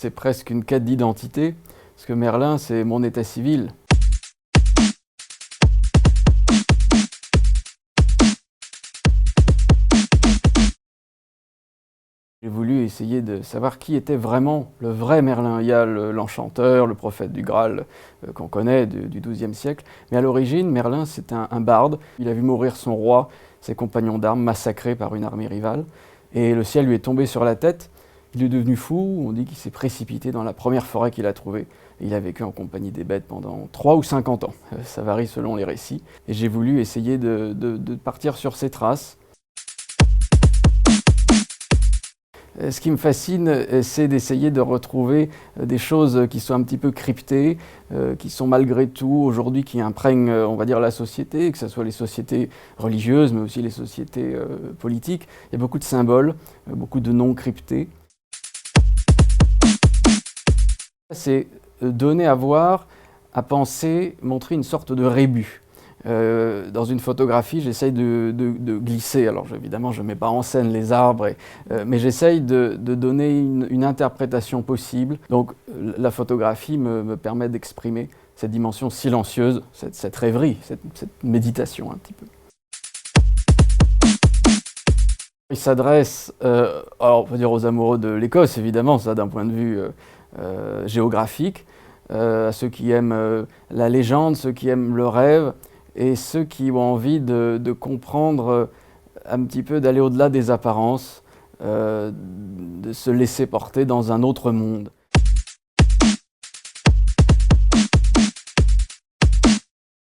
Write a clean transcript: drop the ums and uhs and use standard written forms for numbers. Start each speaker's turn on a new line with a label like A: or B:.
A: C'est presque une quête d'identité, parce que Merlin, c'est mon état civil. J'ai voulu essayer de savoir qui était vraiment le vrai Merlin. Il y a l'enchanteur, le prophète du Graal qu'on connaît du XIIe siècle, mais à l'origine, Merlin, c'est un barde. Il a vu mourir son roi, ses compagnons d'armes massacrés par une armée rivale, et le ciel lui est tombé sur la tête. Il est devenu fou, on dit qu'il s'est précipité dans la première forêt qu'il a trouvée. Et il a vécu en compagnie des bêtes pendant 3 ou 50 ans, ça varie selon les récits. Et j'ai voulu essayer de partir sur ses traces. Ce qui me fascine, c'est d'essayer de retrouver des choses qui sont un petit peu cryptées, qui sont malgré tout aujourd'hui qui imprègnent, on va dire, la société, que ce soit les sociétés religieuses, mais aussi les sociétés politiques. Il y a beaucoup de symboles, beaucoup de noms cryptés. C'est donner à voir, à penser, montrer une sorte de rébus. Dans une photographie, j'essaye de glisser, alors évidemment je ne mets pas en scène les arbres, mais j'essaye de donner une interprétation possible. Donc la photographie me permet d'exprimer cette dimension silencieuse, cette rêverie, cette méditation un petit peu. Il s'adresse, alors on peut dire aux amoureux de l'Écosse, évidemment, ça d'un point de vue géographique, à ceux qui aiment la légende, ceux qui aiment le rêve, et ceux qui ont envie de comprendre un petit peu, d'aller au-delà des apparences, de se laisser porter dans un autre monde.